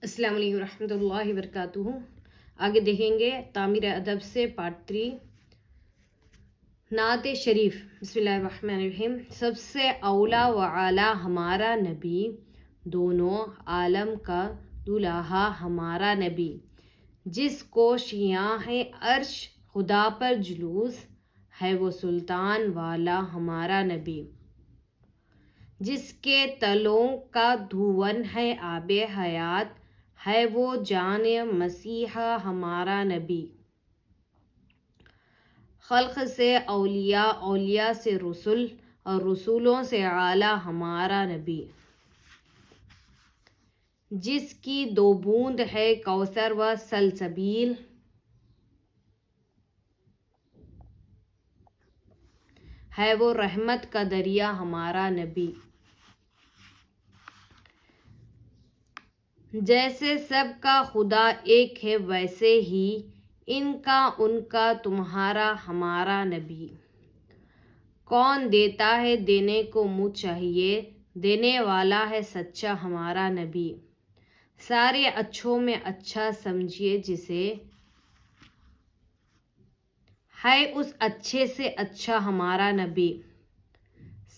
السلام علیکم ورحمۃ اللہ وبرکاتہ۔ آگے دیکھیں گے تعمیر ادب سے پارٹ 3 نعت شریف۔ بسم اللہ الرحمن الرحیم۔ سب سے اولا و اعلیٰ ہمارا نبی، دونوں عالم کا دولہا ہمارا نبی، جس کو شیاہ عرش خدا پر جلوس ہے وہ سلطان والا ہمارا نبی، جس کے تلوں کا دھون ہے آب حیات ہے وہ جان مسیحا ہمارا نبی، خلق سے اولیاء، اولیاء سے رسول اور رسولوں سے اعلیٰ ہمارا نبی، جس کی دو بوند ہے کوثر و سلسبیل ہے وہ رحمت کا دریا ہمارا نبی، جیسے سب کا خدا ایک ہے ویسے ہی ان کا تمہارا ہمارا نبی، کون دیتا ہے دینے کو منہ چاہیے، دینے والا ہے سچا ہمارا نبی، سارے اچھوں میں اچھا سمجھیے جسے ہے اس اچھے سے اچھا ہمارا نبی،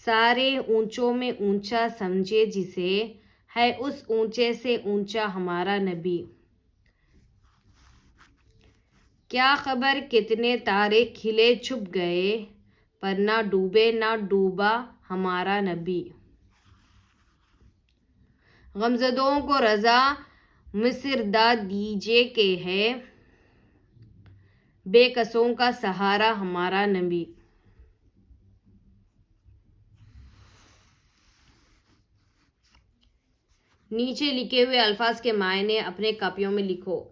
سارے اونچوں میں اونچا سمجھے جسے ہے اس اونچے سے اونچا ہمارا نبی، کیا خبر کتنے تارے کھلے چھپ گئے پر نہ ڈوبے نہ ڈوبا ہمارا نبی، غمزدوں کو رضا مصر دا دیجے کہ ہے بے کسوں کا سہارا ہمارا نبی، نیچے لکھے ہوئے الفاظ کے معنی اپنے کاپیوں میں لکھو۔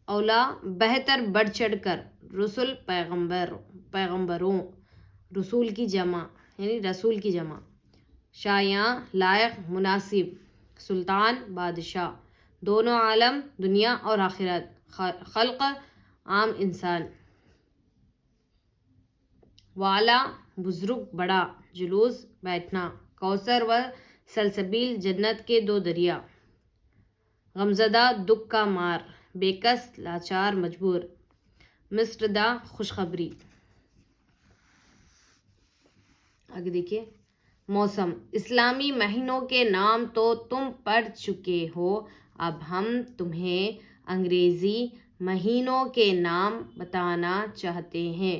اولا بہتر بڑھ چڑھ کر، رسول پیغمبروں، رسول کی جمع یعنی رسول کی جمع، شایع لائق مناسب، سلطان بادشاہ، دونوں عالم دنیا اور آخرت، خلق عام انسان، والا بزرگ بڑا، جلوس بیٹھنا، کوثر و سلسبیل جنت کے دو دریا، غمزدہ دکھ کا مار، بےکس لاچار مجبور، مصردا خوشخبری۔ آگے دیکھیے موسم۔ اسلامی مہینوں کے نام تو تم پڑھ چکے ہو، اب ہم تمہیں انگریزی مہینوں کے نام بتانا چاہتے ہیں،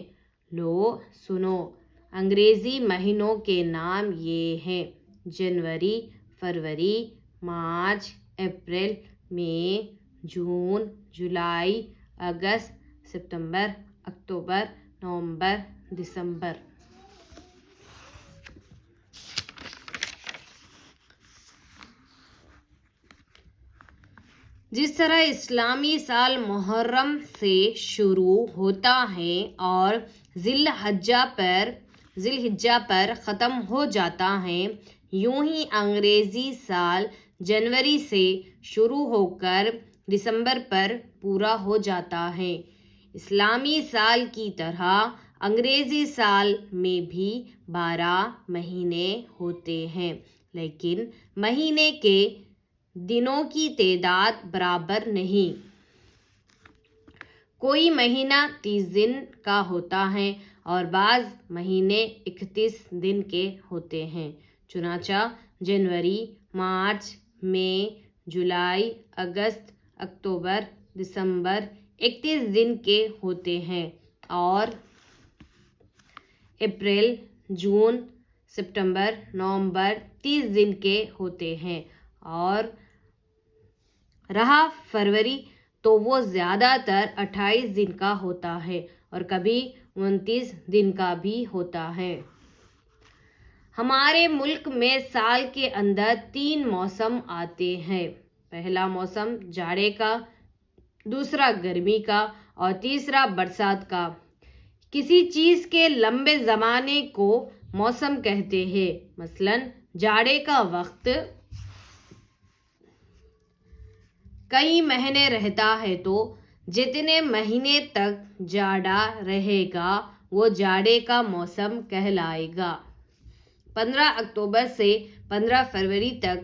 لو سنو۔ انگریزی مہینوں کے نام یہ ہیں: جنوری، فروری، مارچ، اپریل، مئی، جون، جولائی، اگست، ستمبر، اکتوبر، نومبر، دسمبر۔ جس طرح اسلامی سال محرم سے شروع ہوتا ہے اور ذی الحجہ پر ختم ہو جاتا ہے، یوں ہی انگریزی سال جنوری سے شروع ہو کر دسمبر پر پورا ہو جاتا ہے۔ اسلامی سال کی طرح انگریزی سال میں بھی 12 مہینے ہوتے ہیں، لیکن مہینے کے دنوں کی تعداد برابر نہیں، کوئی مہینہ 30 دن کا ہوتا ہے اور بعض مہینے 31 دن کے ہوتے ہیں، چنانچہ جنوری، مارچ، مئی، جولائی، اگست، اکتوبر، دسمبر 31 دن کے ہوتے ہیں اور اپریل، جون، ستمبر، نومبر 30 دن کے ہوتے ہیں، اور رہا فروری تو وہ زیادہ تر 28 دن کا ہوتا ہے اور کبھی 29 دن کا بھی ہوتا ہے۔ ہمارے ملک میں سال کے اندر 3 موسم آتے ہیں، پہلا موسم جاڑے کا، دوسرا گرمی کا اور تیسرا برسات کا۔ کسی چیز کے لمبے زمانے کو موسم کہتے ہیں، مثلاً جاڑے کا وقت کئی مہینے رہتا ہے تو جتنے مہینے تک جاڑا رہے گا وہ جاڑے کا موسم کہلائے گا۔ 15 اکتوبر سے 15 فروری تک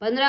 15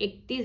31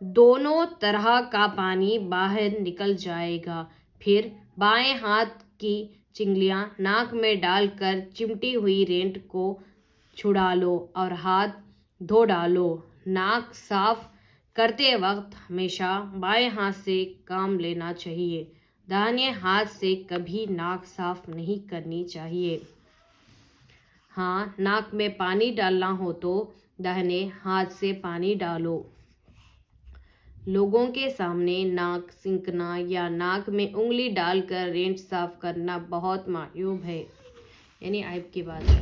دونوں طرح کا پانی باہر نکل جائے گا. پھر بائیں ہاتھ کی چنگلیاں ناک میں ڈال کر چمٹی ہوئی رینٹ کو چھڑا لو اور ہاتھ دھو ڈالو. ناک صاف کرتے وقت ہمیشہ بائیں ہاتھ سے کام لینا چاہیے. داہنے ہاتھ سے کبھی ناک صاف نہیں کرنی چاہیے. ہاں، ناک میں پانی ڈالنا ہو تو داہنے ہاتھ سے پانی ڈالو. لوگوں کے سامنے ناک سینکنا یا ناک میں انگلی ڈال کر رینٹ صاف کرنا بہت معیوب ہے، یعنی عیب کی بات ہے.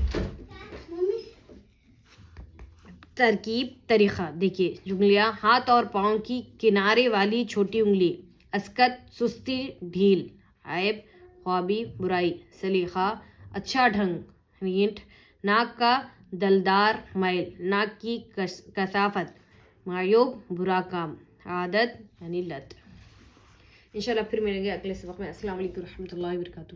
ترکیب طریقہ دیکھیے. جملیاں: ہاتھ اور پاؤں کی کنارے والی چھوٹی انگلی، اسکت، سستی، ڈھیل. عیب: خوابی، برائی. سلیقہ: اچھا ڈھنگ. رینٹ: ناک کا دلدار میل، ناک کی کثافت. معیوب: برا کام، عادت یعنی لت. انشاءاللہ پھر ملیں گے اگلے سبق میں. السلام علیکم ورحمۃ اللہ وبرکاتہ.